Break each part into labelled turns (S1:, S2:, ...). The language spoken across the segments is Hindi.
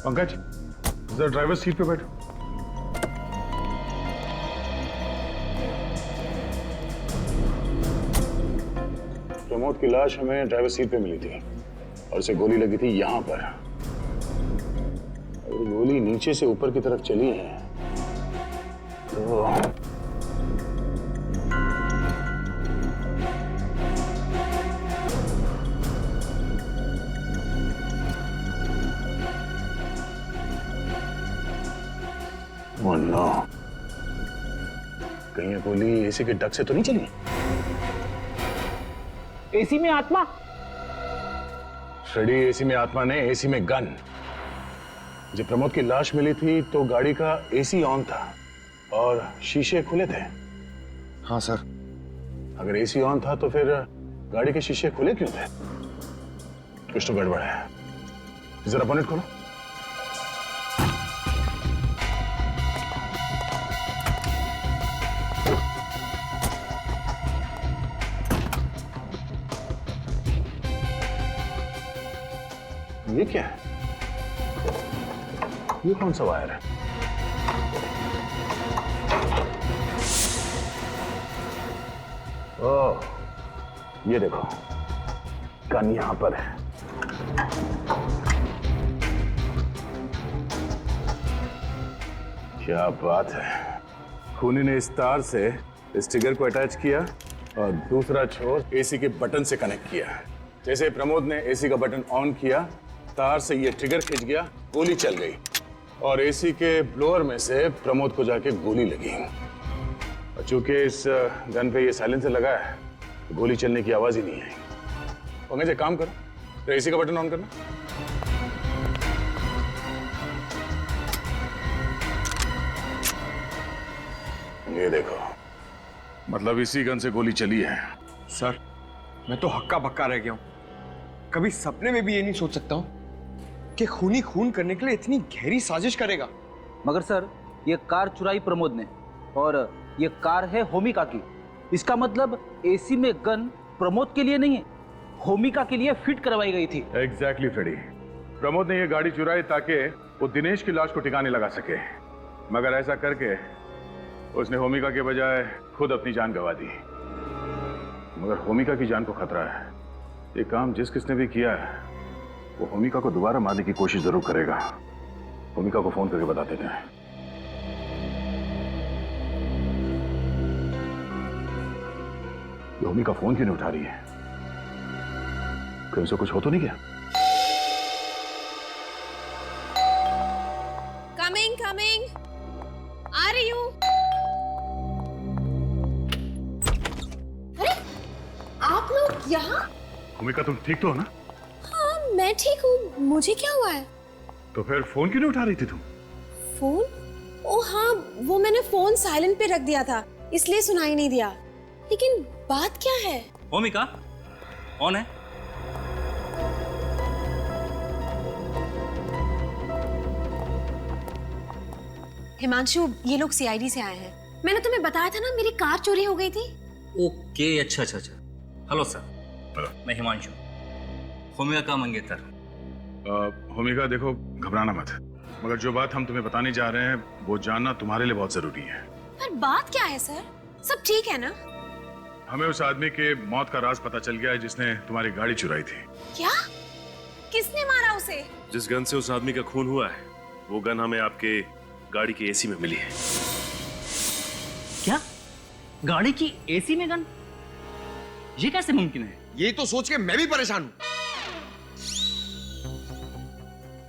S1: पंकज, जरा ड्राइवर सीट पे बैठो। प्रमोद की लाश हमें ड्राइवर सीट पे मिली थी और उसे गोली लगी थी यहां पर। अगर गोली नीचे से ऊपर की तरफ चली है तो नो, कहीं ये गोली एसी के डक से तो नहीं चली?
S2: एसी में आत्मा?
S1: फ्रेडी, एसी में आत्मा ने, एसी में गन। जब प्रमोद की लाश मिली थी तो गाड़ी का एसी ऑन था और शीशे खुले थे।
S3: हाँ सर।
S1: अगर एसी ऑन था तो फिर गाड़ी के शीशे खुले क्यों थे? कुछ तो गड़बड़ है। जरा बोनेट खोलो। ये क्या है? ये कौन सा वायर है? ओह, ये देखो, गन यहां पर है। क्या बात है। खूनी ने इस तार से इस ट्रिगर को अटैच किया और दूसरा छोर एसी के बटन से कनेक्ट किया। जैसे प्रमोद ने एसी का बटन ऑन किया, तार से ये ट्रिगर खिंच गया, गोली चल गई और एसी के ब्लोअर में से प्रमोद को जाके गोली लगी। और चूंकि इस गन पे ये साइलेंसर लगा है तो गोली चलने की आवाज ही नहीं आई। पंकज, एक काम करो, तो एसी का बटन ऑन करना। ये देखो, मतलब इसी गन से गोली चली है।
S3: सर, मैं तो हक्का बक्का रह गया हूं। कभी सपने में भी ये नहीं सोच सकता हूं कि खूनी खून करने के लिए इतनी गहरी साजिश करेगा।
S2: मगर सर, ये कार चुराई प्रमोद ने और ये कार है होमिका की। इसका मतलब एसी में गन प्रमोद के लिए नहीं है, होमिका के लिए फिट करवाई गई थी।
S1: Exactly Freddy. प्रमोद ने ये गाड़ी चुराई ताकि वो दिनेश की लाश को ठिकाने लगा सके, मगर ऐसा करके उसने होमिका के बजाय खुद अपनी जान गंवा दी। मगर होमिका की जान को खतरा है। ये काम जिस किसने भी किया है वो होमिका को दोबारा मारने की कोशिश जरूर करेगा। होमिका को फोन करके बता देते हैं। होमिका फोन क्यों नहीं उठा रही है? कहीं उसे कुछ हो तो नहीं गया?
S4: कमिंग कमिंग, आ रही हूँ। अरे, आप लोग यहाँ?
S1: होमिका, तुम ठीक तो हो ना?
S4: हाँ, मैं ठीक हूँ। मुझे क्या हुआ है?
S1: तो फिर फोन क्यों नहीं उठा रही थी तुम?
S4: फोन? ओ हाँ, वो मैंने फोन साइलेंट पे रख दिया था, इसलिए सुनाई नहीं दिया। लेकिन बात क्या है?
S5: होमिका, कौन है?
S4: हिमांशु, ये लोग सीआईडी से आए हैं। मैंने तुम्हें बताया था ना, मेरी कार चोरी हो गई थी।
S5: ओके, अच्छा अच्छा अच्छा। हेलो सर, मैं हिमांशु, होमिका का मंगेतर।
S1: होमिका, देखो, घबराना मत, मगर जो बात हम तुम्हें बताने जा रहे हैं वो जानना तुम्हारे लिए बहुत जरूरी है।
S4: पर बात क्या है सर? सब ठीक है ना?
S1: हमें उस आदमी के मौत का राज पता चल गया है जिसने तुम्हारी गाड़ी चुराई थी।
S4: क्या? किसने मारा उसे?
S6: जिस गन से उस आदमी का खून हुआ है वो गन हमें आपके गाड़ी की एसी में मिली है।
S5: क्या? गाड़ी की एसी में गन? ये कैसे मुमकिन है?
S3: ये तो सोच के मैं भी परेशान हूं।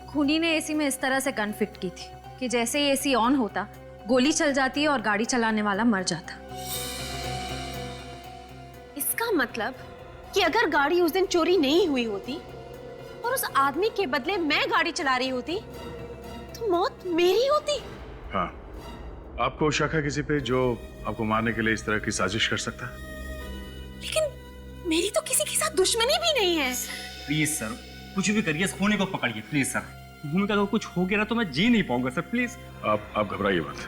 S7: खूनी ने एसी में इस तरह से गन फिट की थी कि जैसे ही एसी ऑन होता, गोली चल जाती और गाड़ी चलाने वाला मर जाता।
S4: इसका मतलब कि अगर गाड़ी उस दिन चोरी नहीं हुई होती और उस आदमी के बदले मैं गाड़ी चला रही होती तो मौत मेरी होती।
S1: हाँ, आपको शक है किसी पे जो आपको मारने के लिए इस तरह की साजिश कर सकता है?
S4: लेकिन मेरी तो किसी के साथ दुश्मनी भी नहीं है।
S5: प्लीज सर, कुछ भी करिए, इस खूनी को पकड़िए प्लीज सर। भूमिका को कुछ हो गया ना तो मैं जी नहीं पाऊंगा सर, प्लीज।
S1: आप घबराइए मत।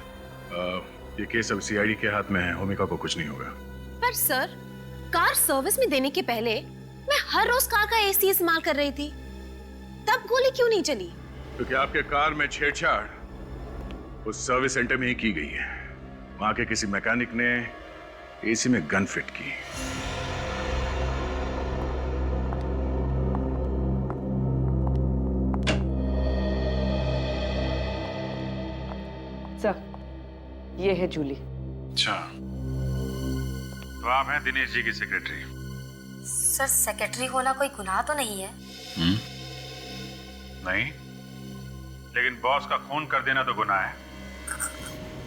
S1: ये केस अब सीआईडी के हाथ में है, होमिका को कुछ नहीं होगा।
S4: पर सर, कार सर्विस में देने के पहले मैं हर रोज कार का एसी इस्तेमाल कर रही थी, तब गोली क्यों नहीं चली?
S1: क्योंकि आपके कार में छेड़छाड़ उस सर्विस सेंटर में ही की गई है। वहां के किसी मैकेनिक ने एसी में गन फिट की।
S8: सर, ये है जूली।
S1: अच्छा, तो आप हैं दिनेश जी की सेक्रेटरी?
S9: सर, सेक्रेटरी होना कोई गुनाह तो नहीं है?
S1: नहीं, लेकिन बॉस का खून कर देना तो गुनाह है।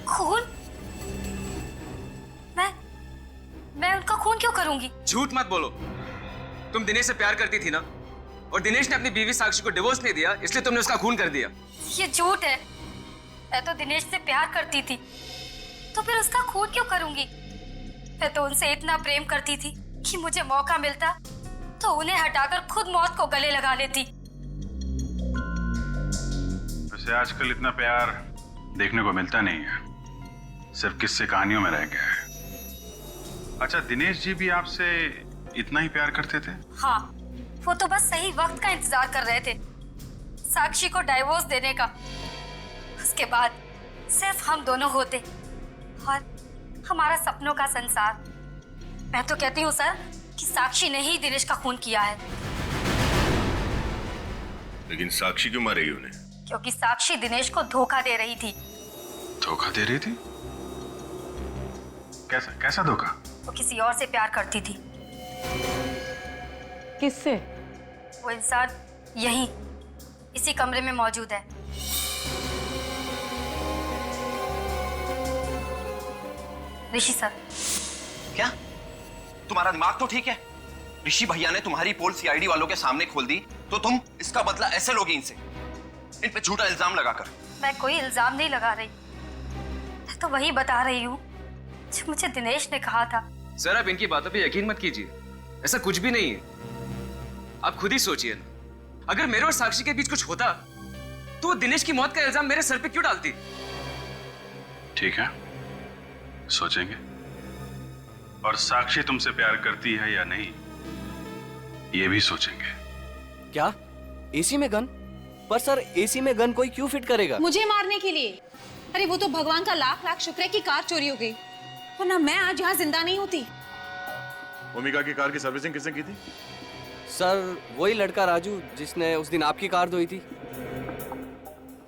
S9: खून? मैं उनका खून क्यों करूंगी?
S3: झूठ मत बोलो। तुम दिनेश से प्यार करती थी ना, और दिनेश ने अपनी बीवी साक्षी को डिवोर्स नहीं दिया, इसलिए तुमने उसका खून कर दिया।
S9: ये झूठ है। मैं तो दिनेश से प्यार करती थी, तो फिर उसका खून क्यों करूंगी? मैं तो उनसे इतना प्रेम करती थी कि मुझे मौका मिलता तो उन्हें हटाकर खुद मौत को गले लगा लेती।
S1: वैसे आजकल इतना प्यार देखने को मिलता नहीं है, सिर्फ किस्से कहानियों में रह गया है। अच्छा, दिनेश जी भी आपसे इतना ही प्यार करते थे?
S9: हाँ, वो तो बस सही वक्त का इंतजार कर रहे थे, साक्षी को डाइवोर्स देने का। उसके बाद सिर्फ हम दोनों होते और हमारा सपनों का संसार। मैं तो कहती हूँ सर कि साक्षी ने ही दिनेश का खून किया है।
S1: लेकिन साक्षी क्यों मारेगी उन्हें?
S9: क्योंकि साक्षी दिनेश को धोखा दे रही थी।
S1: धोखा दे रही थी? कैसा धोखा?
S9: वो किसी और से प्यार करती थी।
S8: किससे?
S9: वो इंसान यहीं इसी कमरे में मौजूद है। ऋषि सर।
S10: क्या तुम्हारा दिमाग तो ठीक है? ऋषि भैया ने तुम्हारी पोल सीआईडी वालों के सामने खोल दी, तो तुम इसका बदला ऐसे लोगे इनसे, इन पे झूठा इल्जाम लगाकर?
S9: मैं कोई इल्जाम नहीं लगा रही, मैं तो वही बता रही हूँ जो मुझे दिनेश ने कहा था।
S3: सर, आप इनकी बातों पे यकीन मत कीजिए, ऐसा कुछ भी नहीं है। आप खुद ही सोचिए ना, अगर मेरे और साक्षी के बीच कुछ होता तो वो दिनेश की मौत का इल्जाम मेरे सर पे क्यों डालती?
S1: ठीक है, सोचेंगे। और साक्षी तुमसे प्यार करती है या नहीं, ये भी सोचेंगे।
S10: क्या एसी में गन? पर सर, एसी में गन कोई क्यों फिट करेगा?
S4: मुझे मारने के लिए। अरे वो तो भगवान का लाख लाख शुक्र है कि कार चोरी हो गई, वरना मैं आज यहाँ जिंदा नहीं होती।
S1: भूमिका की कार की सर्विसिंग किसने की थी?
S10: सर, वही लड़का राजू जिसने उस दिन आपकी कार धोई थी।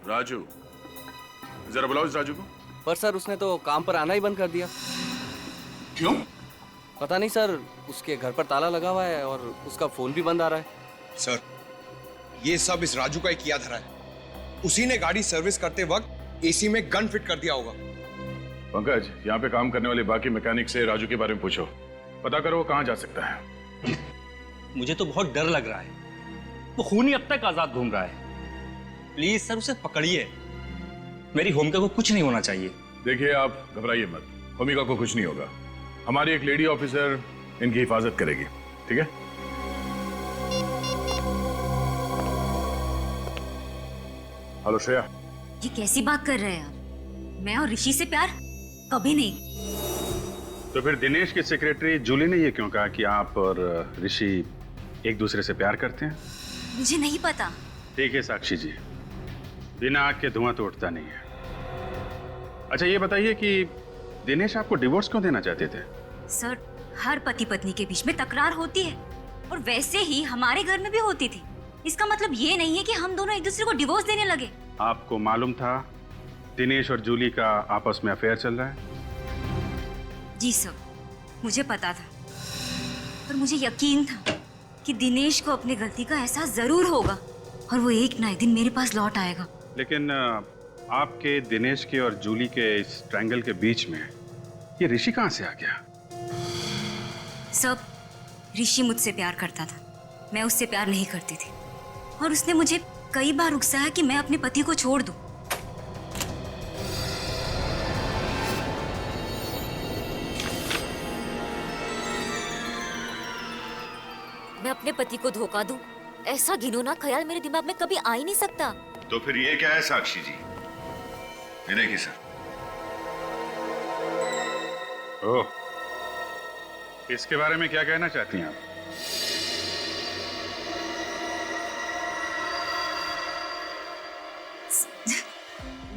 S1: राजू? जरा बुलाओ इस राजू को।
S10: पर सर, उसने तो काम पर आना ही बंद कर दिया।
S1: क्यों?
S10: पता नहीं सर, उसके घर पर ताला लगा हुआ है और उसका फोन भी बंद आ रहा है।
S3: सर, ये सब इस राजू का ही किया धरा है। उसी ने गाड़ी सर्विस करते वक्त एसी में गन फिट कर दिया होगा।
S1: पंकज, यहाँ पे काम करने वाले बाकी मैकेनिक से राजू के बारे में पूछो, पता करो वो कहाँ जा सकता है।
S5: मुझे तो बहुत डर लग रहा है, वो खूनी अब तक आजाद घूम रहा है। प्लीज सर, उसे पकड़िए। मेरी होमिका को कुछ नहीं होना चाहिए।
S1: देखिए, आप घबराइए मत, होमिका को कुछ नहीं होगा। हमारी एक लेडी ऑफिसर इनकी हिफाजत करेगी, ठीक है? हेलो श्रेया।
S7: ये कैसी बात कर रहे हैं आप? मैं और ऋषि से प्यार कभी नहीं।
S1: तो फिर दिनेश की सेक्रेटरी जूली ने ये क्यों कहा कि आप और ऋषि एक दूसरे से प्यार करते हैं?
S7: मुझे नहीं पता।
S1: ठीक है साक्षी जी, बिना आग के धुआं तो उठता नहीं है। अच्छा, ये बताइए कि दिनेश आपको डिवोर्स क्यों देना चाहते थे?
S7: सर, हर पति पत्नी के बीच में तकरार होती है, और वैसे ही हमारे घर में भी होती थी। इसका मतलब ये नहीं है कि हम दोनों एक दूसरे को डिवोर्स देने लगे।
S1: आपको मालूम था दिनेश और जूली का आपस में अफेयर चल रहा है?
S7: जी सर, मुझे पता था, पर मुझे यकीन था कि दिनेश को अपनी गलती का एहसास जरूर होगा और वो एक ना एक दिन मेरे पास लौट आएगा।
S1: लेकिन आपके, दिनेश के और जूली के इस ट्रायंगल के बीच में ये ऋषि कहाँ से आ गया?
S7: सब, ऋषि मुझसे प्यार करता था, मैं उससे प्यार नहीं करती थी, और उसने मुझे कई बार उकसाया कि मैं अपने पति को छोड़ दूं। मैं अपने पति को धोखा दूं ऐसा घिनौना ख्याल मेरे दिमाग में कभी आ ही नहीं सकता।
S6: तो फिर ये क्या है साक्षी जी? ये देखिए सर।
S11: ओह, इसके बारे में क्या कहना चाहती हैं आप?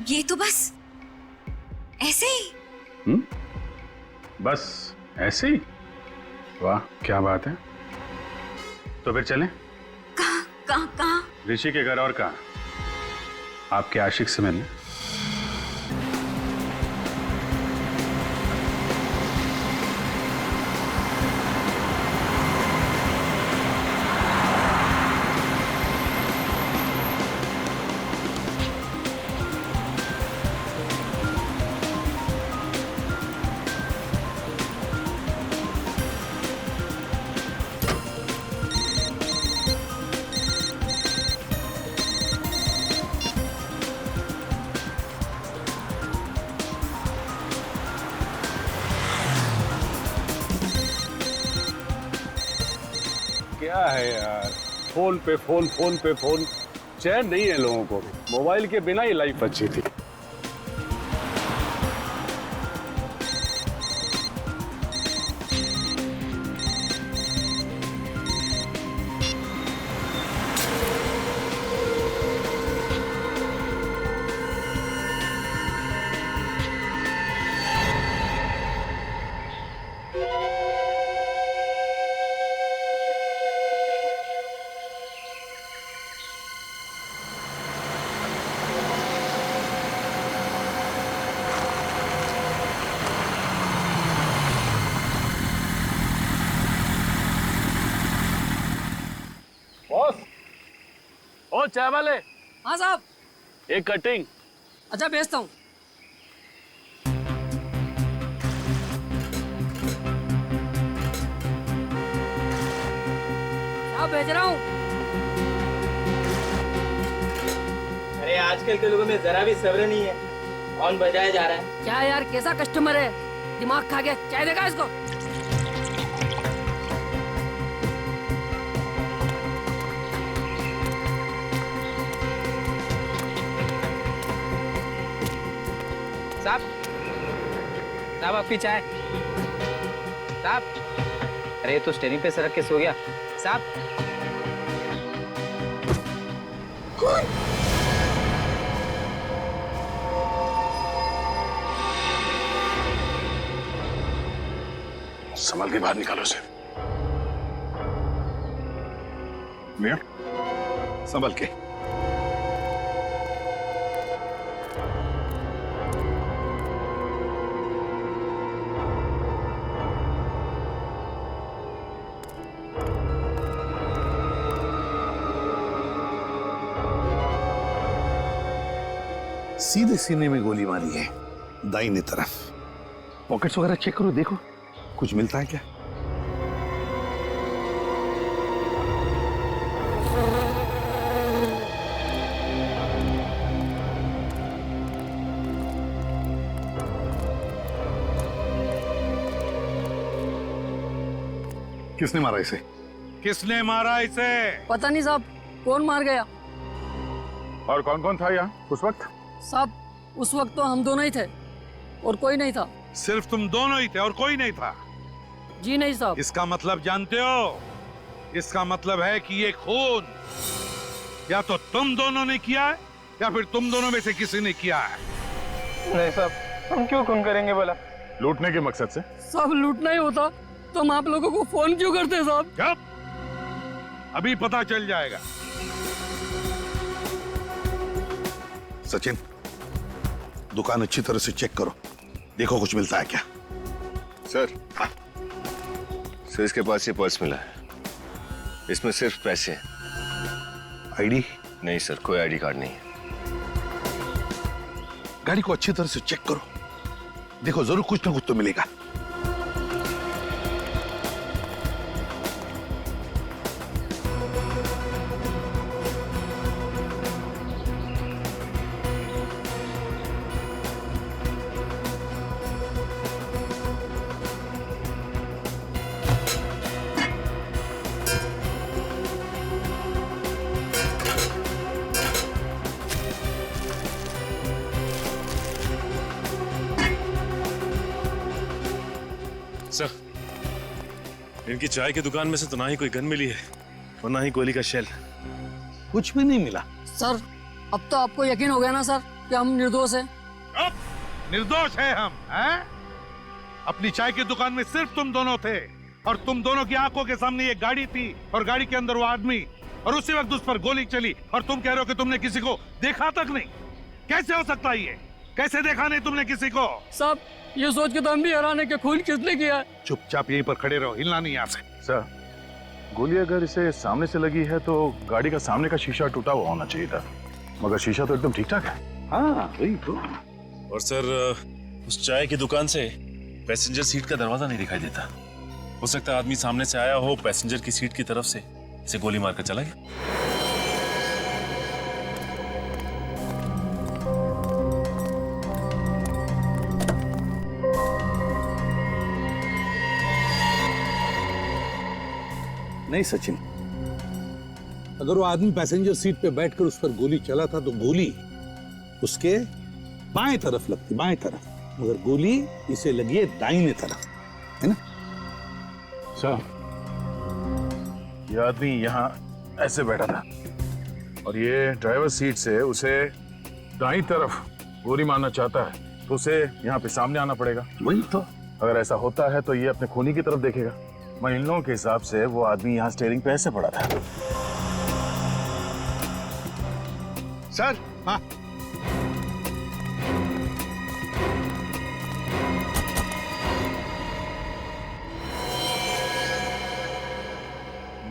S7: ये तो बस ऐसे ही।
S11: बस ऐसे ही? वाह, क्या बात है। तो फिर चलें?
S7: कहाँ?
S11: ऋषि के घर और कहाँ? आपके आशिक से मिलने। क्या है यार, फोन पे फोन, फोन पे फोन, चैन नहीं है लोगों को। मोबाइल के बिना ही लाइफ अच्छी थी। बॉस, ओ चाय वाले।
S12: हाँ साहब।
S11: एक कटिंग।
S12: अच्छा, भेजता हूँ। साहब भेज रहा हूँ।
S2: अरे आजकल के लोगों में जरा भी सब्र नहीं है, कौन बजाया जा रहा है।
S12: क्या यार, कैसा कस्टमर है, दिमाग खा गया। चाय देगा इसको।
S2: साहब आपकी चाय। साहब, अरे तो स्टेरिंग पे सरक के सो गया। साहब,
S11: संभल के बाहर निकालो उसे। भैया, संभल के।
S13: सीधे सीने में गोली मारी है, दाहिने तरफ। पॉकेट्स वगैरह चेक करो, देखो कुछ मिलता है क्या। किसने मारा इसे?
S11: किसने मारा इसे?
S12: पता नहीं साहब, कौन मार गया।
S11: और कौन कौन था यहाँ उस वक्त?
S12: साहब, उस वक्त तो हम दोनों ही थे और कोई नहीं था।
S11: सिर्फ तुम दोनों ही थे और कोई नहीं था?
S12: जी नहीं साहब।
S11: इसका मतलब जानते हो? इसका मतलब है कि ये खून या तो तुम दोनों ने किया है या फिर तुम दोनों में से किसी ने किया है।
S2: नहीं साहब, हम क्यों खून करेंगे बोला?
S11: लूटने के मकसद से?
S12: साहब, लूटना ही होता तो हम आप लोगों को फोन क्यों करते साहब?
S11: कब? अभी पता चल जाएगा।
S13: सचिन, दुकान अच्छी तरह से चेक करो, देखो कुछ मिलता है क्या।
S6: सर, सर इसके पास ये पर्स मिला है, इसमें सिर्फ पैसे हैं।
S13: आईडी?
S6: नहीं सर, कोई आईडी कार्ड नहीं है।
S13: गाड़ी को अच्छी तरह से चेक करो, देखो जरूर कुछ ना कुछ तो मिलेगा।
S14: सर, इनकी चाय की दुकान में से तो ना ही कोई गन मिली है और ना ही गोली का शेल।
S13: कुछ भी नहीं मिला।
S12: सर, अब तो आपको यकीन हो गया ना सर कि हम निर्दोष हैं?
S11: अब निर्दोष है हम, हैं? अपनी चाय की दुकान में सिर्फ तुम दोनों थे और तुम दोनों की आंखों के सामने ये गाड़ी थी और गाड़ी के अंदर वो आदमी, और उसी वक्त उस पर गोली चली और तुम कह रहे हो कि तुमने किसी को देखा तक नहीं। कैसे हो सकता है ये? कैसे देखा नहीं तुमने किसी को?
S12: साहब, ये सोच के तो हम भी हैरान है कि खून किसने किया है।
S11: चुपचाप यहीं पर खड़े रहो, हिलना नहीं यहाँ से।
S1: सर, गोली अगर इसे सामने से लगी है तो गाड़ी का सामने का शीशा टूटा हुआ होना चाहिए था, मगर शीशा तो एकदम ठीक ठाक है।
S13: हाँ वही तो।
S14: और सर, उस चाय की दुकान से पैसेंजर सीट का दरवाजा नहीं दिखाई देता। हो सकता है आदमी सामने से आया हो, पैसेंजर की सीट की तरफ से इसे गोली मारकर चला गया।
S13: नहीं सचिन, अगर वो आदमी पैसेंजर सीट पे बैठकर उस पर गोली चला था तो गोली उसके बाएं तरफ लगती, बाएं तरफ, मगर गोली इसे लगी है दाहिने तरफ, है ना?
S1: सर, ये आदमी यहाँ ऐसे बैठा था और ये ड्राइवर सीट से उसे दाईं तरफ गोली मारना चाहता है तो उसे यहाँ पे सामने आना पड़ेगा।
S13: वही तो।
S1: अगर ऐसा होता है तो ये अपने खूनी की तरफ देखेगा। मैं इन लोगों के हिसाब से वो आदमी यहाँ स्टीयरिंग पे ऐसे पड़ा था।
S11: सर, हाँ,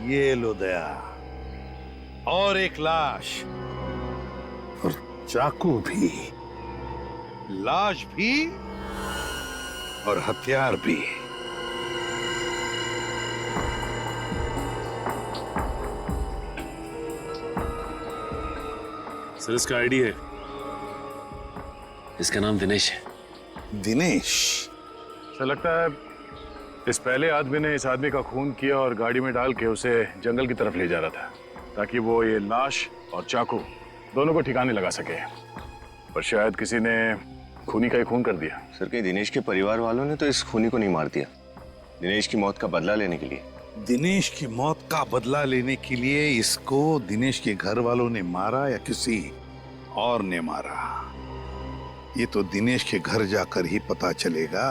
S13: ये लो दया, और एक लाश, और चाकू भी, लाश भी और हथियार भी।
S14: सर, इसका आईडी है। इसका नाम दिनेश है।
S13: दिनेश?
S1: सर, लगता है इस पहले आदमी ने इस आदमी का खून किया और गाड़ी में डाल के उसे जंगल की तरफ ले जा रहा था ताकि वो ये लाश और चाकू दोनों को ठिकाने लगा सके, पर शायद किसी ने खूनी का ही खून कर दिया।
S6: सर, कहीं दिनेश के परिवार वालों ने तो इस खूनी को नहीं मार दिया दिनेश की मौत का बदला लेने के लिए?
S13: दिनेश की मौत का बदला लेने के लिए इसको दिनेश के घर वालों ने मारा या किसी और ने मारा, ये तो दिनेश के घर जाकर ही पता चलेगा।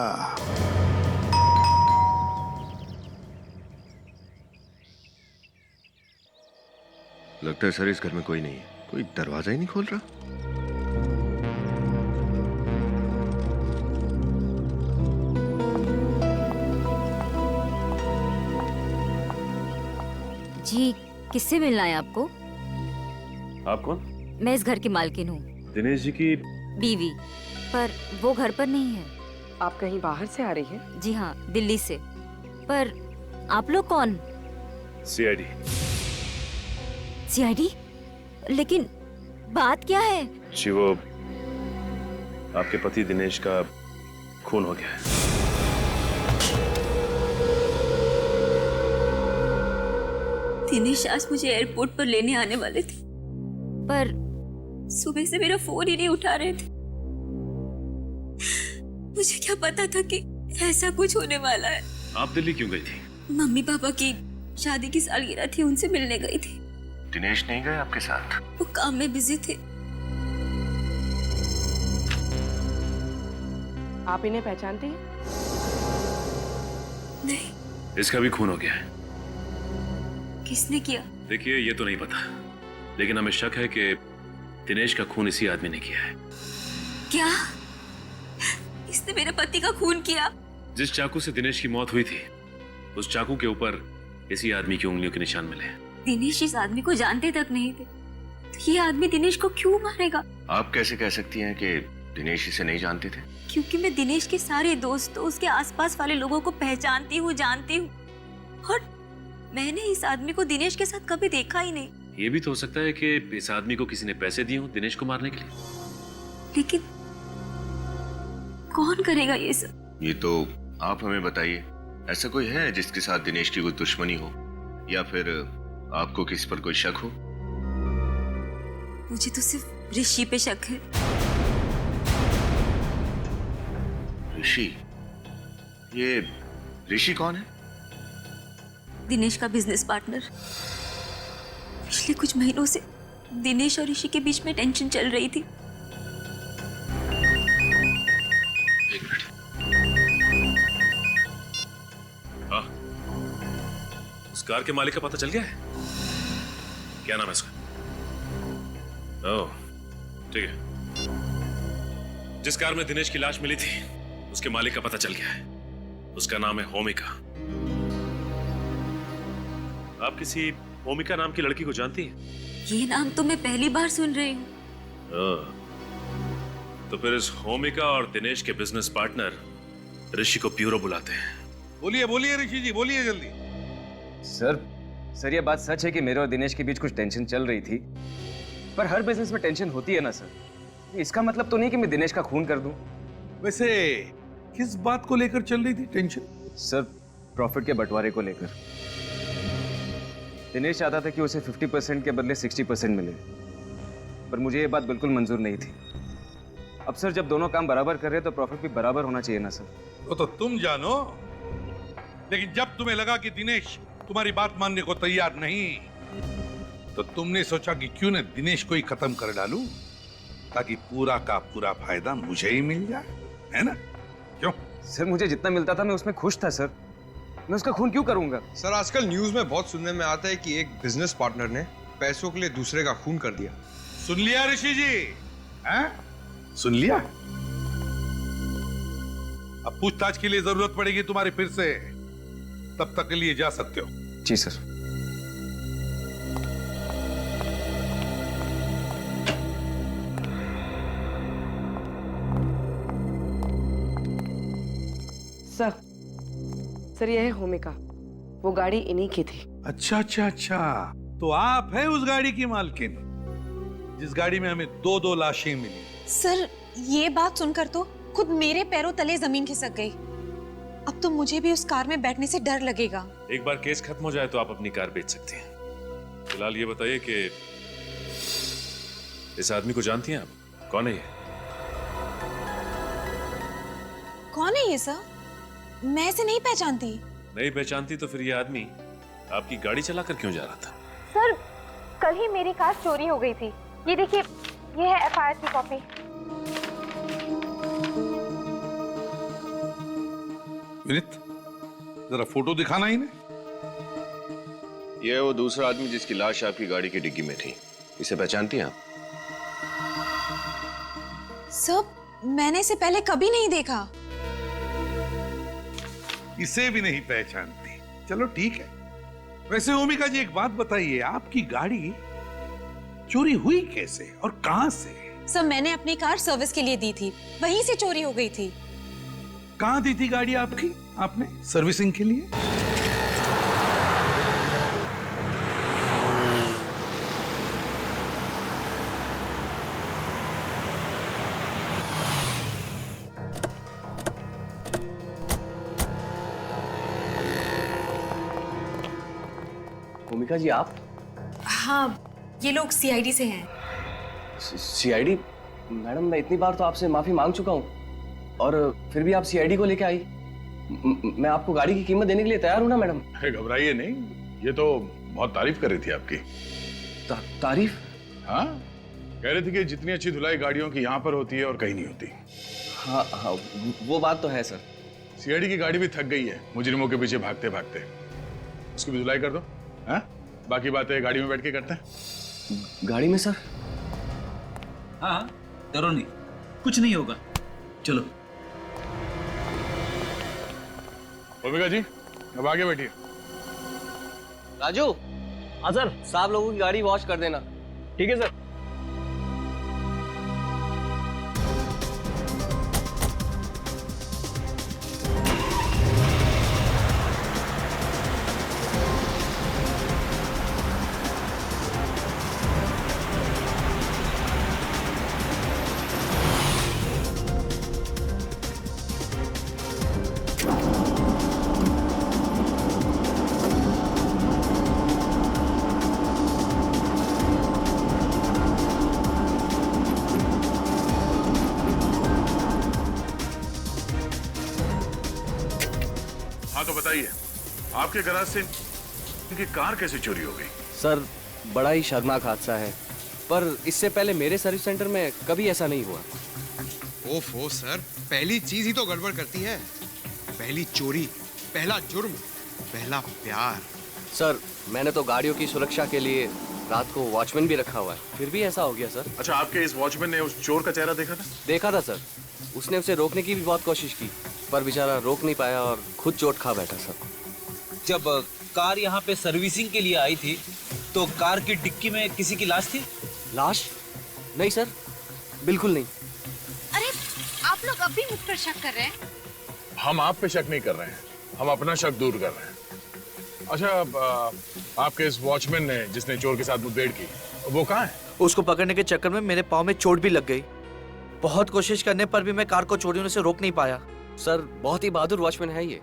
S6: लगता है सर इस घर में कोई नहीं है, कोई दरवाजा ही नहीं खोल रहा।
S7: जी, किससे मिलना है आपको?
S14: आप कौन?
S7: मैं इस घर की मालकिन हूँ,
S14: दिनेश जी की
S7: बीवी, पर वो घर पर नहीं है।
S8: आप कहीं बाहर से आ रही हैं?
S7: जी हाँ, दिल्ली से। पर आप लोग कौन?
S14: सीआईडी।
S7: सीआईडी? लेकिन बात क्या है?
S14: जी, वो आपके पति दिनेश का खून हो गया है।
S7: दिनेश आज मुझे एयरपोर्ट पर लेने आने वाले थे, पर सुबह से मेरा फोन ही नहीं उठा रहे थे। मुझे क्या पता था कि ऐसा कुछ होने वाला है।
S14: आप दिल्ली क्यों गई थी?
S7: मम्मी पापा की शादी की सालगिरह थी, उनसे मिलने गई थी।
S6: दिनेश नहीं गए आपके साथ?
S7: वो काम में बिजी थे।
S8: आप इन्हें पहचानती हैं?
S7: नहीं।
S14: इसका भी खून हो गया है।
S7: किसने किया?
S14: देखिए, ये तो नहीं पता, लेकिन हमें शक है कि दिनेश का खून इसी आदमी ने किया है।
S7: क्या? इसने मेरे पति का खून किया?
S14: जिस चाकू से दिनेश की मौत हुई थी, उस चाकू के ऊपर इसी आदमी की उंगलियों के निशान मिले।
S7: दिनेश इस आदमी को जानते तक नहीं थे, तो ये आदमी दिनेश को क्यों मारेगा?
S6: आप कैसे कह सकती हैं कि दिनेश इसे नहीं जानते थे?
S7: क्योंकि मैं दिनेश के सारे दोस्तों, उसके आसपास वाले लोगों को पहचानती हूँ, जानती हूँ, और मैंने इस आदमी को दिनेश के साथ कभी देखा ही नहीं।
S14: ये भी तो हो सकता है कि इस आदमी को किसी ने पैसे दिए हों दिनेश को मारने के लिए।
S7: लेकिन कौन करेगा ये सब?
S6: ये तो आप हमें बताइए। ऐसा कोई है जिसके साथ दिनेश की कोई दुश्मनी हो, या फिर आपको किसी पर कोई शक हो?
S7: मुझे तो सिर्फ ऋषि पे शक है।
S6: ऋषि? ये ऋषि कौन है?
S7: दिनेश का बिजनेस पार्टनर। पिछले कुछ महीनों से दिनेश और ऋषि के बीच में टेंशन चल रही थी।
S14: एक मिनट। हाँ, उस कार के मालिक का पता चल गया है? क्या नाम है उसका? ओह, ठीक है। जिस कार में दिनेश की लाश मिली थी उसके मालिक का पता चल गया है। उसका नाम है होमिका। आप किसी होमिका नाम की लड़की को जानती हैं?
S7: ये नाम तो मैं पहली बार सुन रही हूँ।
S14: तो फिर इस होमिका और दिनेश के बिजनेस पार्टनर ऋषि को ब्यूरो बुलाते हैं।
S11: बोलिए बोलिए ऋषि जी, बोलिए जल्दी।
S3: सर ये बात सच है कि मेरे और दिनेश के बीच कुछ टेंशन चल रही थी, पर हर बिजनेस में टेंशन होती है ना सर। इसका मतलब तो नहीं कि मैं दिनेश का खून कर दूं।
S11: वैसे किस बात को लेकर चल रही थी टेंशन?
S3: सर, प्रॉफिट के बंटवारे को लेकर। दिनेश चाहता था कि उसे 50% के बदले 60% मिले, पर मुझे ये बात बिल्कुल मंजूर नहीं थी। अब सर, जब दोनों काम बराबर कर रहे हैं तो प्रॉफिट भी बराबर होना चाहिए ना सर।
S11: वो तो तुम जानो, लेकिन जब तुम्हें लगा कि दिनेश तुम्हारी बात मानने को तैयार नहीं, तो तुमने सोचा कि क्यों न दिनेश को ही खत्म कर डालूं, ताकि पूरा का पूरा फायदा मुझे ही मिल जाए, है ना? क्यों?
S3: सर, मुझे जितना मिलता था मैं उसमें खुश था सर। मैं उसका खून क्यों करूंगा?
S15: सर, आजकल न्यूज में बहुत सुनने में आता है कि एक बिजनेस पार्टनर ने पैसों के लिए दूसरे का खून कर दिया।
S11: सुन लिया ऋषि जी? हैं? सुन लिया? अब पूछताछ के लिए जरूरत पड़ेगी तुम्हारी फिर से, तब तक के लिए जा सकते हो।
S3: जी सर।
S8: सर यह है होमिका, वो गाड़ी इन्हीं की थी।
S11: अच्छा अच्छा अच्छा, तो आप है उस गाड़ी की मालकिन जिस गाड़ी में हमें 2-2 लाशें मिली।
S4: सर, ये बात सुनकर तो खुद मेरे पैरों तले जमीन खिसक गई। अब तो मुझे भी उस कार में बैठने से डर लगेगा।
S14: एक बार केस खत्म हो जाए तो आप अपनी कार बेच सकती हैं। फिलहाल ये बताइए कि इस आदमी को जानती हैं आप? कौन है ये?
S4: कौन है ये सर? मैं इसे नहीं पहचानती।
S14: नहीं पहचानती तो फिर ये आदमी आपकी गाड़ी चलाकर क्यों जा रहा था?
S16: सर, कल ही मेरी कार चोरी हो गई थी। ये देखिए, ये है एफआईआर की कॉपी।
S11: विनीत, जरा फोटो दिखाना इन्हें।
S6: ये है वो दूसरा आदमी जिसकी लाश आपकी गाड़ी की डिग्गी में थी। इसे पहचानती हैं आप?
S4: सर, मैंने इसे पहले कभी नहीं देखा।
S11: इसे भी नहीं पहचानती? चलो ठीक है। वैसे होमिका जी, एक बात बताइए, आपकी गाड़ी चोरी हुई कैसे और कहां से?
S4: सर, मैंने अपनी कार सर्विस के लिए दी थी, वहीं से चोरी हो गई थी।
S11: कहां दी थी गाड़ी आपकी आपने सर्विसिंग के लिए?
S3: होमिका जी, आप?
S4: हाँ, ये लोग सीआईडी से हैं।
S3: सीआईडी? मैडम, मैं इतनी बार तो आपसे माफी मांग चुका हूँ और फिर भी आप सीआईडी को लेके आई। मैं आपको गाड़ी की कीमत देने के लिए तैयार हूँ ना मैडम।
S1: घबराइए नहीं, ये तो बहुत तारीफ कर रही थी आपकी।
S3: तारीफ?
S1: हाँ, कह रही थी कि जितनी अच्छी धुलाई गाड़ियों की यहाँ पर होती है और कहीं नहीं होती।
S3: हाँ हाँ, वो बात तो है सर।
S1: सीआईडी की गाड़ी भी थक गई है मुजरिमों के पीछे भागते भागते। उसकी भी धुलाई कर दो। हाँ, बाकी बातें गाड़ी में बैठ के करते हैं।
S2: गाड़ी में सर? हाँ, डरो नहीं, कुछ नहीं होगा, चलो।
S1: होमिका जी, अब आगे बैठिए।
S17: राजू। हाँ सर, साहब लोगों की गाड़ी वॉश कर देना। ठीक है सर।
S14: बताइए, आपके गैराज से इनकी कार कैसे चोरी हो गई?
S17: सर बड़ा ही शर्मनाक हादसा है, पर इससे पहले मेरे सर्विस सेंटर में कभी ऐसा नहीं हुआ।
S15: ओफो सर, पहली चीज ही तो गड़बड़ करती है। पहली चोरी, पहला जुर्म, पहला प्यार।
S17: सर मैंने तो गाड़ियों की सुरक्षा के लिए रात को वॉचमैन भी रखा हुआ है, फिर भी ऐसा हो गया सर।
S14: अच्छा, आपके इस वॉचमैन ने उस चोर का चेहरा देखा था?
S17: देखा था सर, उसने उसे रोकने की भी बहुत कोशिश की, पर बेचारा रोक नहीं पाया और खुद चोट खा बैठा सर।
S2: जब कार यहाँ पे सर्विसिंग के लिए आई थी तो कार की डिक्की में किसी की लाश थी?
S17: लाश? नहीं सर, बिल्कुल नहीं।
S4: अरे आप लोग अब भी मुझ पर शक कर रहे हैं?
S1: हम आप पे शक नहीं कर रहे हैं, हम अपना शक दूर कर रहे हैं। अच्छा, आपके इस वॉचमैन ने जिसने चोर के साथ मुठभेड़ की, वो कहाँ है?
S2: उसको पकड़ने के चक्कर में मेरे पाँव में चोट भी लग गई। बहुत कोशिश करने पर भी मैं कार को चोरी होने से रोक नहीं पाया।
S17: सर बहुत ही बहादुर वॉचमैन है ये।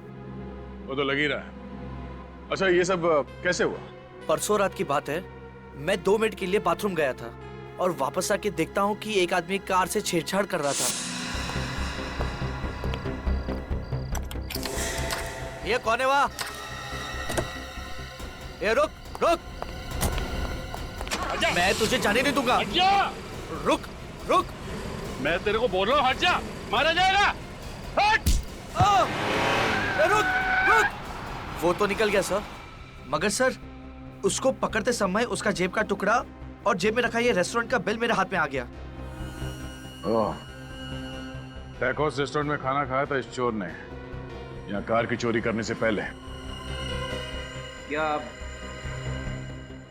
S1: वो तो लग ही रहा है। अच्छा, ये सब कैसे हुआ?
S2: परसों रात की बात है, मैं 2 मिनट के लिए बाथरूम गया था और वापस आके देखता हूँ कि एक आदमी कार से छेड़छाड़ कर रहा था। ये कौन है वहाँ? ये रुक रुक, मैं तुझे जाने नहीं दूंगा। रुक रुक,
S11: मैं तेरे को बोल रहा हूँ हट जा, मारा जाएगा। हट!
S2: रुक रुक। वो तो निकल गया सर, मगर सर उसको पकड़ते समय उसका जेब का टुकड़ा और जेब में रखा ये रेस्टोरेंट का बिल मेरे हाथ में आ गया।
S1: ओह, टैकोस रेस्टोरेंट में खाना खाया था इस चोर ने, यहाँ कार की चोरी करने से पहले।
S2: क्या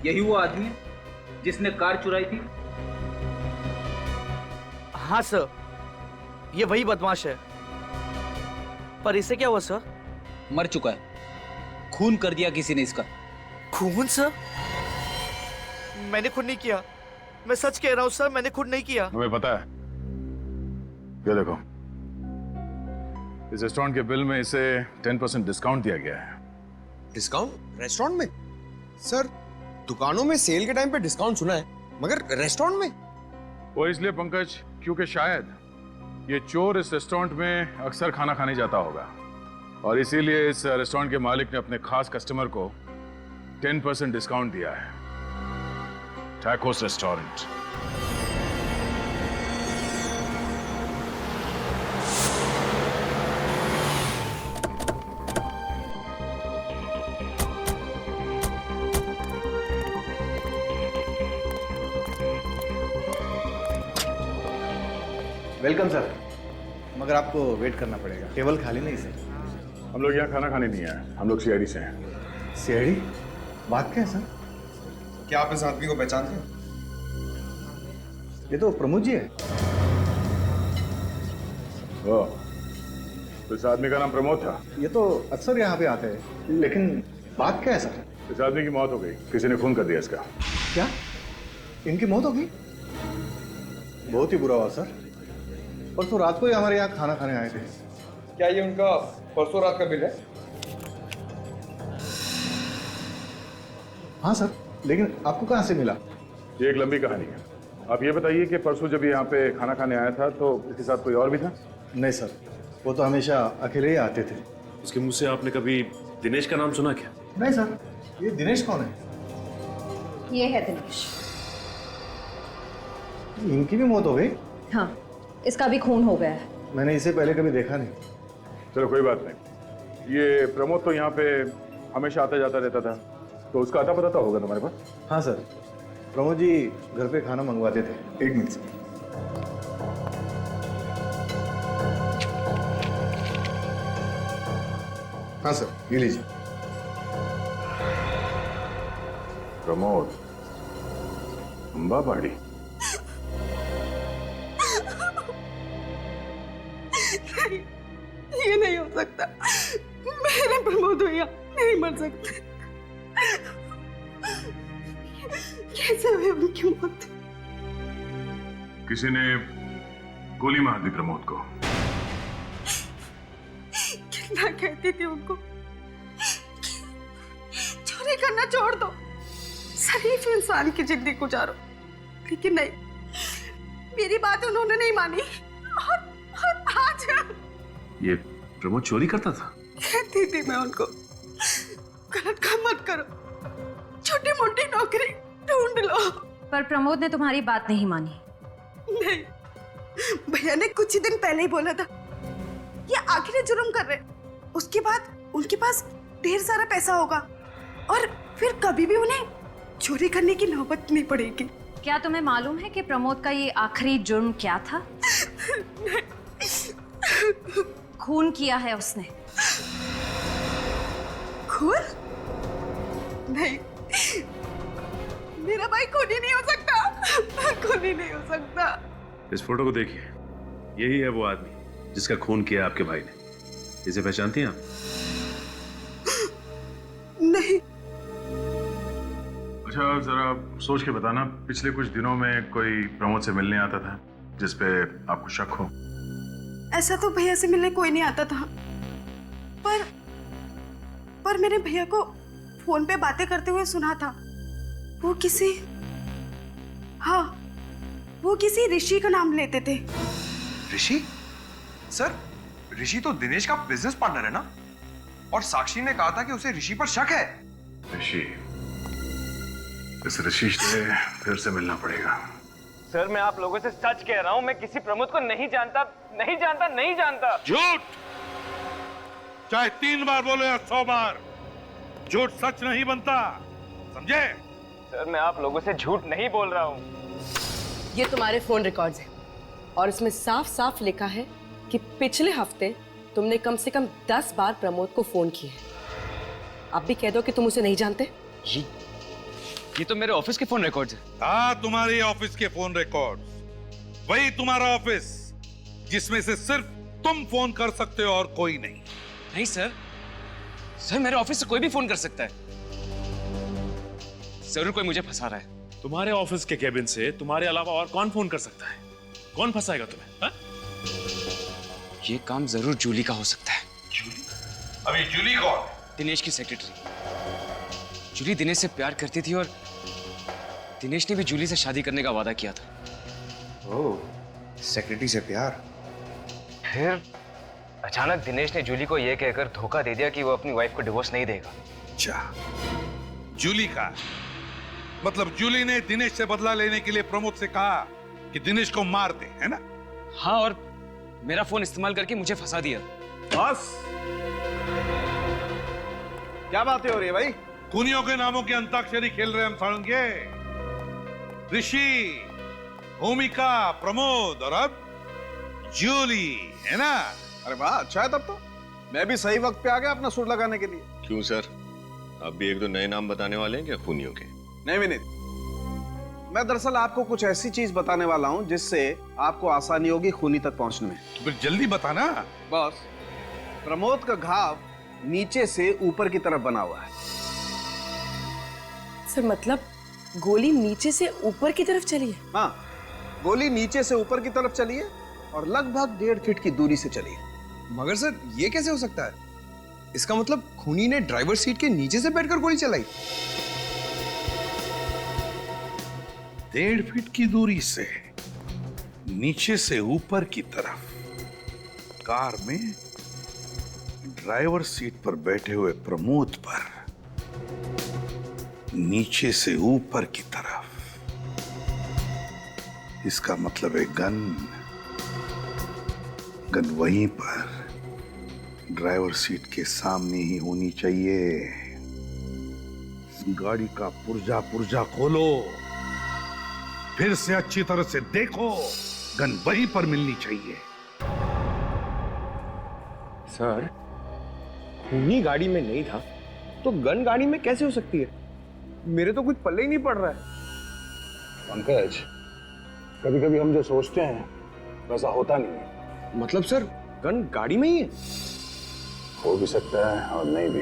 S2: यही वो आदमी है जिसने कार चुराई थी? हाँ सर, ये वही बदमाश है। पर इसे क्या हुआ सर? मर चुका है, खून कर दिया किसी ने इसका। खून सर? मैंने खून नहीं किया, मैं सच कह रहा हूँ सर, मैंने खून नहीं किया।
S1: हमें पता है। ये देखो, इस रेस्टोरेंट के बिल में इसे 10% डिस्काउंट दिया गया है।
S15: डिस्काउंट रेस्टोरेंट में? सर दुकानों में सेल के टाइम पे डिस्काउंट सुना है, मगर रेस्टोरेंट में?
S1: वो इसलिए पंकज, क्योंकि शायद ये चोर इस रेस्टोरेंट में अक्सर खाना खाने जाता होगा और इसीलिए इस रेस्टोरेंट के मालिक ने अपने खास कस्टमर को 10% डिस्काउंट दिया है। Tacos restaurant.
S18: वेलकम सर, मगर आपको वेट करना पड़ेगा, टेबल खाली नहीं सर।
S1: हम लोग यहाँ खाना खाने नहीं आए, हम लोग सीआईडी से हैं।
S18: सीआईडी? बात क्या है सर?
S15: क्या आप इस आदमी को पहचानते हैं?
S18: ये तो प्रमोद जी है।
S1: ओह, तो इस आदमी का नाम प्रमोद था?
S18: ये तो अक्सर यहाँ पे आते हैं, लेकिन बात क्या है सर?
S1: इस आदमी की मौत हो गई, किसी ने खून कर दिया इसका।
S18: क्या? इनकी मौत हो गई? बहुत ही बुरा हुआ सर, परसों रात को ही हमारे यहाँ खाना खाने आए थे।
S15: क्या ये उनका परसों रात का बिल है?
S18: हाँ सर, लेकिन आपको कहाँ से मिला?
S1: ये एक लंबी कहानी है। आप ये बताइए कि परसों जब यहाँ पे खाना खाने आया था तो इसके साथ कोई और भी था?
S18: नहीं सर, वो तो हमेशा अकेले ही आते थे।
S14: उसके मुंह से आपने कभी दिनेश का नाम सुना क्या?
S18: नहीं सर, ये दिनेश कौन है?
S16: ये है दिनेश।
S18: इनकी भी मौत हो गई?
S16: हाँ, इसका भी खून हो गया है।
S18: मैंने इसे पहले कभी देखा नहीं।
S1: चलो कोई बात नहीं। ये प्रमोद तो यहाँ पे हमेशा आता जाता रहता था, तो उसका अता पता तो होगा तुम्हारे पास?
S18: हाँ सर, प्रमोद जी घर पे खाना मंगवाते थे। एक मिनट सर। हाँ सर, ये लीजिए।
S1: प्रमोद, अम्बा बाड़ी।
S12: ये नहीं हो सकता, मेरे प्रमोद भैया नहीं मर सकते। कैसे हुई उनकी मौत?
S1: किसी ने गोली मार दी प्रमोद को।
S12: कितना कहती थी उनको चोरी करना छोड़ दो, शरीफ इंसान की जिंदगी गुजारो, लेकिन नहीं, मेरी बात उन्होंने नहीं मानी। और आज
S14: ये प्रमोद चोरी करता था?
S12: कहती थी मैं उनको, गलत काम मत करो, छोटी मोटी नौकरी ढूंढ लो।
S9: पर प्रमोद ने तुम्हारी बात नहीं मानी।
S12: नहीं, भैया ने कुछ ही दिन पहले ही बोला था ये आखिरी जुर्म कर रहे, उसके बाद उनके पास ढेर सारा पैसा होगा और फिर कभी भी उन्हें चोरी करने की नौबत नहीं पड़ेगी।
S9: क्या तुम्हें मालूम है कि प्रमोद का ये आखिरी जुर्म क्या था? खून किया है उसने।
S12: खून? नहीं, मेरा भाई खूनी नहीं हो सकता, खूनी नहीं हो सकता।
S14: इस फोटो को देखिए, यही है वो आदमी जिसका खून किया आपके भाई ने। इसे पहचानती हैं आप?
S12: नहीं।
S1: अच्छा, जरा सोच के बताना, पिछले कुछ दिनों में कोई प्रमोद से मिलने आता था जिस पे आपको शक हो?
S12: ऐसा तो भैया से मिलने कोई नहीं आता था, पर मैंने भैया को फोन पे बातें करते हुए सुना था। वो किसी ऋषि का नाम लेते थे।
S15: ऋषि? सर, ऋषि तो दिनेश का बिजनेस पार्टनर है ना? और साक्षी ने कहा था कि उसे ऋषि पर शक है।
S1: ऋषि, इस ऋषि से फिर से मिलना पड़ेगा।
S17: सर, मैं आप लोगों से सच कह रहा हूं, मैं किसी प्रमोद को नहीं जानता, नहीं जानता, नहीं जानता।
S11: झूठ! चाहे 3 बार बोलो या 100 बार, झूठ सच नहीं बनता, समझे?
S17: सर, मैं आप लोगों से झूठ नहीं बोल रहा हूं।
S8: ये तुम्हारे फोन रिकॉर्ड्स हैं और इसमें साफ साफ लिखा है कि पिछले हफ्ते तुमने कम से कम 10 बार प्रमोद को फोन किया है। आप भी कह दो कि तुम उसे नहीं जानते।
S3: ये तो मेरे ऑफिस के फोन रिकॉर्ड्स हैं।
S11: हाँ, तुम्हारे ऑफिस के फोन रिकॉर्ड, वही तुम्हारा ऑफिस जिसमें से सिर्फ तुम फोन कर सकते हो और कोई नहीं।
S3: नहीं सर, मेरे ऑफिस से कोई भी फोन कर सकता है। जरूर कोई मुझे फंसा रहा है।
S14: तुम्हारे ऑफिस के केबिन से तुम्हारे अलावा और कौन फोन कर सकता है? कौन फंसाएगा तुम्हें? हा?
S3: ये काम जरूर जूली का हो सकता है।
S11: जूली? अभी जूली कौन?
S3: दिनेश की सेक्रेटरी। जूली दिनेश से प्यार करती थी और दिनेश ने भी जूली से शादी करने का वादा किया था।
S15: ओह, सेक्रेटरी से प्यार।
S3: फिर अचानक दिनेश ने जूली को यह कहकर धोखा दे दिया कि वो अपनी वाइफ को डिवोर्स नहीं देगा।
S11: अच्छा, जूली का मतलब जूली ने दिनेश से बदला लेने के लिए प्रमोद से कहा कि दिनेश को मार दे, है ना?
S3: हाँ, और मेरा फोन इस्तेमाल करके मुझे फंसा दिया।
S18: बस क्या बातें हो रही है भाई?
S11: खूनियों के नामों की अंताक्षरी खेल रहे हम सारंगे। ऋषि, भूमिका, प्रमोद और अब जूली, है ना?
S18: अरे वाह, अच्छा है। तब तो मैं भी सही वक्त पे आ गया अपना सुर लगाने के लिए।
S6: क्यों सर, आप भी 1-2 नए नाम बताने वाले हैं क्या खूनियों के?
S18: नहीं विनीत, मैं दरअसल आपको कुछ ऐसी चीज बताने वाला हूं जिससे आपको आसानी होगी खूनी तक पहुंचने में।
S11: तो फिर जल्दी बताना।
S18: बॉस, प्रमोद का घाव नीचे से ऊपर की तरफ बना हुआ है।
S8: सर, मतलब गोली नीचे से ऊपर की तरफ चली है?
S18: हाँ, गोली नीचे से ऊपर की तरफ चली है और लगभग 1.5 फीट की दूरी से चली है।
S15: मगर सर, ये कैसे हो सकता है? इसका मतलब खूनी ने ड्राइवर सीट के नीचे से बैठकर गोली चलाई।
S11: 1.5 फीट की दूरी से नीचे से ऊपर की तरफ कार में ड्राइवर सीट पर बैठे हुए प्रमोद पर नीचे से ऊपर की तरफ। इसका मतलब है गन वहीं पर ड्राइवर सीट के सामने ही होनी चाहिए। गाड़ी का पुर्जा खोलो, फिर से अच्छी तरह से देखो, गन वहीं पर मिलनी चाहिए।
S15: सर, खूनी गाड़ी में नहीं था तो गन गाड़ी में कैसे हो सकती है? मेरे तो कुछ पल्ले ही नहीं पड़ रहा है।
S1: पंकज, कभी कभी हम जो सोचते हैं वैसा होता नहीं है।
S15: मतलब सर, गन गाड़ी में ही है?
S1: हो भी सकता है और नहीं भी।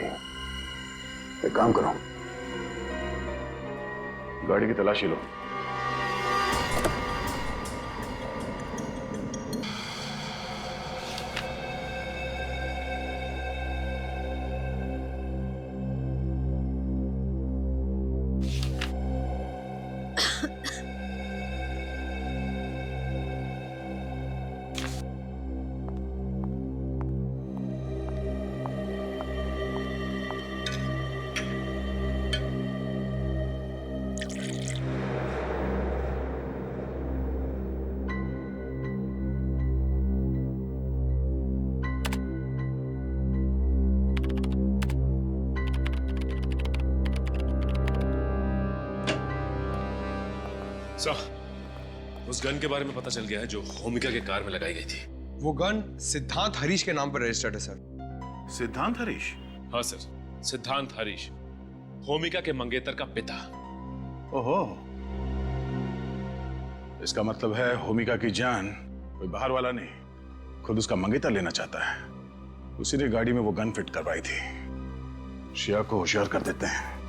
S1: एक काम करो, गाड़ी की तलाशी लो।
S14: उस गन के बारे में पता चल गया है जो होमिका के कार में लगाई गई थी।
S15: वो गन सिद्धांत हरीश के नाम पर रजिस्टर्ड है सर।
S14: सिद्धांत हरीश? हाँ सर, सिद्धांत हरीश, होमिका के मंगेतर का पिता।
S1: ओहो, इसका मतलब है होमिका की जान कोई बाहर वाला नहीं, खुद उसका मंगेतर लेना चाहता है। उसी ने गाड़ी में वो गन फिट करवाई थी। शिया को होशियार कर देते हैं।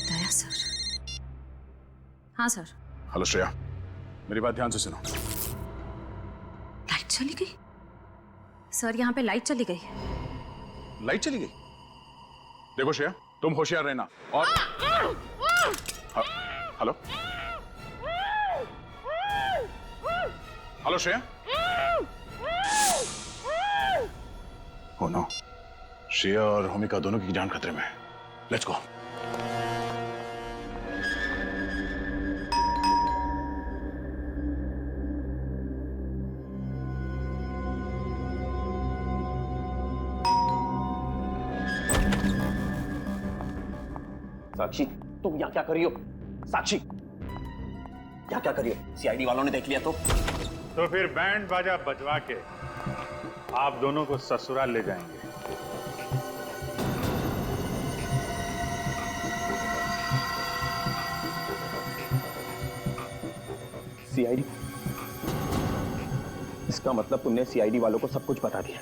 S19: दया सर। हाँ सर।
S1: हेलो श्रेया, मेरी बात ध्यान से सुनो।
S19: लाइट चली गई सर, यहाँ पे लाइट चली गई।
S1: लाइट चली गई? देखो श्रेया, तुम होशियार रहना। और हेलो हेलो श्रेया। हो नो, श्रेया और होमिका दोनों की जान खतरे में है। Let's go.
S10: साक्षी, तुम यहाँ क्या कर रही हो? साक्षी, यहाँ क्या कर रही हो? सीआईडी वालों ने देख लिया
S11: तो फिर बैंड बाजा बजवा के आप दोनों को ससुराल ले जाएंगे।
S10: सीआईडी? इसका मतलब तुमने सीआईडी वालों को सब कुछ बता दिया।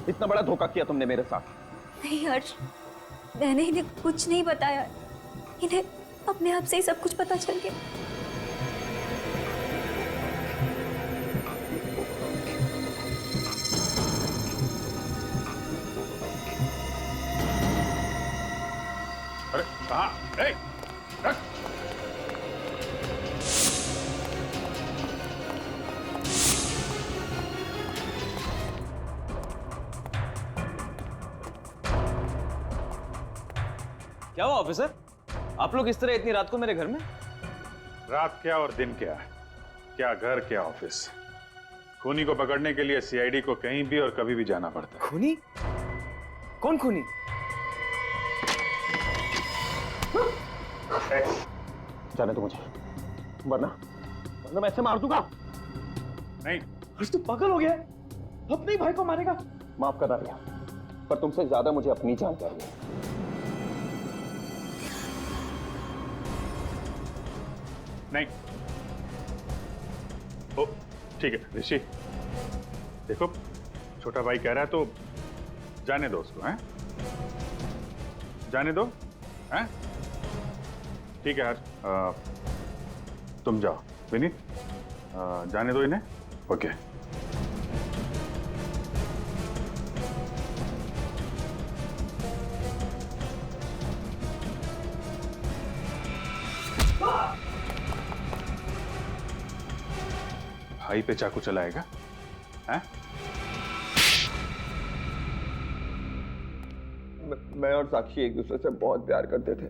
S10: इतना बड़ा धोखा किया तुमने मेरे साथ।
S7: नहीं हर्ष, मैंने इन्हें कुछ नहीं बताया। इन्हें अपने आप से ही सब कुछ पता चल गया।
S11: अरे कहाँ? रख।
S2: क्या हुआ ऑफिसर, आप लोग इस तरह इतनी रात को मेरे घर में?
S11: रात क्या और दिन क्या, क्या घर क्या ऑफिस। खूनी को पकड़ने के लिए सीआईडी को कहीं भी और कभी भी जाना पड़ता है।
S2: खूनी? कौन खूनी?
S10: जाने दो मुझे, वरना मैं ऐसे मार दूंगा।
S11: नहीं,
S2: तू पागल हो गया, अपने भाई को मारेगा?
S10: माफ करना भैया, पर तुमसे ज्यादा मुझे अपनी जान चाहिए।
S11: नहीं। ओ, ठीक है ऋषि, देखो छोटा भाई कह रहा है तो जाने दो उसको, हैं? जाने दो, हैं? ठीक है यार, तुम जाओ। विनीत, जाने दो इन्हें। ओके। भाई पे चाकू चलाएगा, हैं?
S10: मैं और साक्षी एक दूसरे से बहुत प्यार करते थे,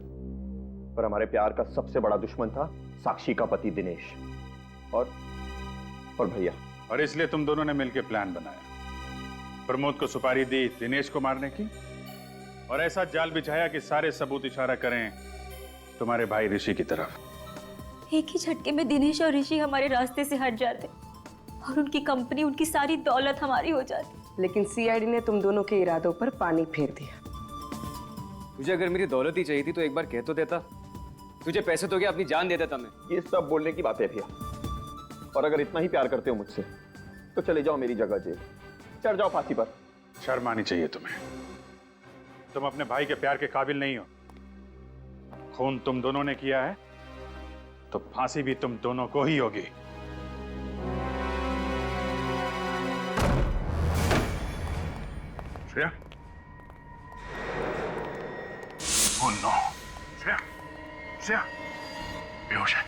S10: पर हमारे प्यार का सबसे बड़ा दुश्मन था साक्षी का पति दिनेश और भैया।
S11: और इसलिए तुम दोनों ने मिलकर प्लान बनाया, प्रमोद को सुपारी दी दिनेश को मारने की, और ऐसा जाल बिछाया कि सारे सबूत इशारा करें तुम्हारे भाई ऋषि की तरफ।
S7: एक ही झटके में दिनेश और ऋषि हमारे रास्ते से हट जाते और उनकी कंपनी, उनकी सारी दौलत हमारी हो जाती।
S8: लेकिन सीआईडी ने तुम दोनों के इरादों पर पानी फेर दिया।
S2: तुझे अगर मेरी दौलत ही चाहिए थी तो एक बार कह तो देता। तुझे पैसे तो क्या, अपनी जान दे देता मैं।
S10: ये सब बोलने की बात है भैया, और अगर इतना ही प्यार करते हो मुझसे तो चले जाओ मेरी जगह जेल, चढ़ जाओ फांसी पर।
S11: शर्म आनी चाहिए तुम्हें, तुम अपने भाई के प्यार के काबिल नहीं हो। खून तुम दोनों ने किया है तो फांसी भी तुम दोनों को ही होगी।
S1: श्रेया, ओह नो, श्रेया, श्रेया बेहोश है।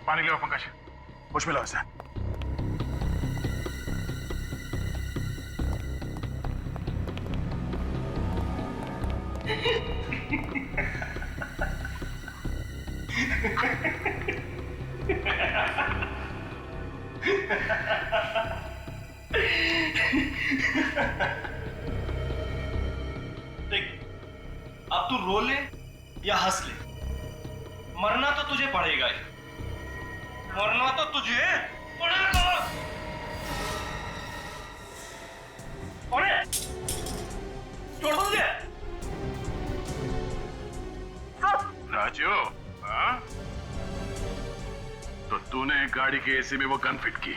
S1: पानी ले आओ पंकज, होश में लाओ इसे।
S20: देख, अब तू रो ले या हंस ले, मरना तो तुझे पड़ेगा ही। मरना तो तुझे पड़ेगा। अरे छोड़ दो मुझे।
S1: राजू, हाँ? तो तूने गाड़ी के एसी में वो गन फिट की?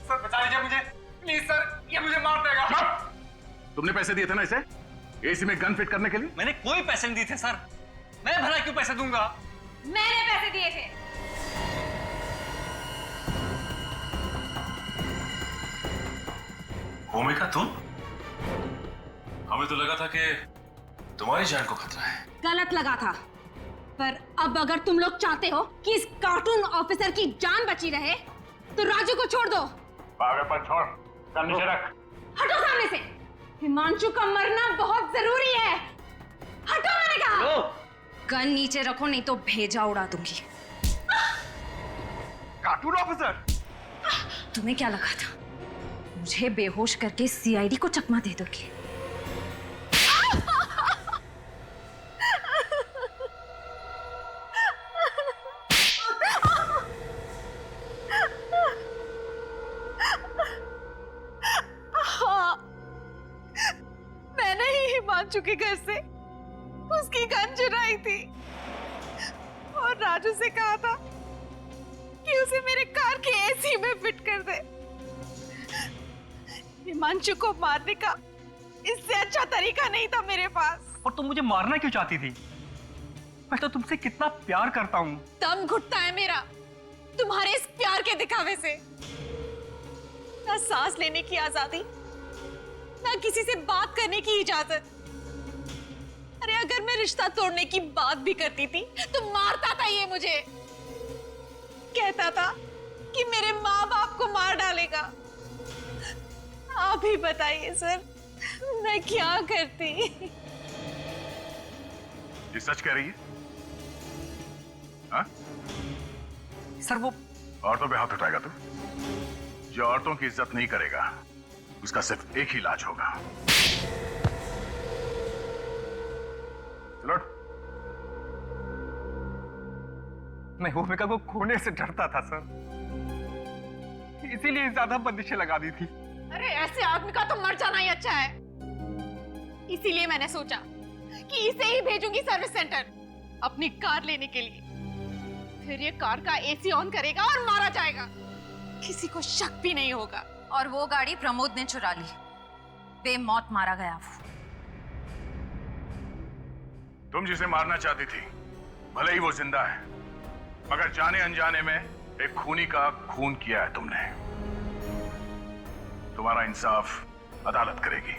S20: सर बचा लीजिए मुझे, प्लीज सर, ये मुझे मार देगा।
S1: तुमने पैसे दिए थे ना इसे एसी में गन फिट करने के लिए?
S20: मैंने कोई पैसे नहीं दिए थे सर, मैं भला क्यों पैसे दूंगा?
S9: मैंने पैसे दिए थे।
S14: भूमिका तुम? हमें तो लगा था कि तुम्हारी जान को खतरा है।
S4: गलत लगा था, पर अब अगर तुम लोग चाहते हो कि इस कार्टून ऑफिसर की जान बची रहे तो राजू को छोड़ दो।
S1: पागलपन छोड़, गन नीचे रख।
S4: हटो सामने से। हिमांशु का मरना बहुत जरूरी है। हटो मैंने कहा।
S19: गन नीचे रखो नहीं तो भेजा उड़ा दूंगी।
S20: कार्टून ऑफिसर,
S19: तुम्हें क्या लगा था मुझे बेहोश करके सीआईडी को चकमा दे दोगे?
S4: मैंने ही हिमांशु के घर से उसकी गन चुराई थी और राजू से कहा था कि उसे मेरे कार के एसी में फिट कर दे। हिमांशु को मारने का इससे अच्छा तरीका नहीं था मेरे पास।
S20: और तुम मुझे मारना क्यों चाहती थी? मैं तो तुमसे कितना प्यार करता हूँ।
S4: दम घुटता है मेरा तुम्हारे इस प्यार के दिखावे से। ना सांस लेने की आजादी, ना किसी से बात करने की इजाजत। अरे अगर मैं रिश्ता तोड़ने की बात भी करती थी तो मारता था ये मुझे। कहता था कि मेरे माँ बाप को मार डालेगा। आप ही बताइए सर, मैं क्या करती?
S1: ये सच कह रही है? हाँ?
S20: सर वो
S1: औरतों पे हाथ उठाएगा तू? जो औरतों की इज्जत नहीं करेगा उसका सिर्फ एक ही इलाज होगा। चलो।
S20: मैं भूमिका को खोने से डरता था सर, इसीलिए ज्यादा बंदिशें लगा दी थी।
S4: अरे ऐसे आदमी का तो मर जाना ही अच्छा है। इसीलिए मैंने सोचा कि इसे ही भेजूंगी सर्विस सेंटर अपनी कार लेने के लिए। फिर ये कार का एसी ऑन करेगा और मारा जाएगा, किसी को शक भी नहीं होगा।
S19: और वो गाड़ी प्रमोद ने चुरा ली, बेमौत मारा गया वो।
S1: तुम जिसे मारना चाहती थी भले ही वो जिंदा है, मगर जाने अनजाने में एक खूनी का खून किया है तुमने। तुम्हारा इंसाफ अदालत करेगी।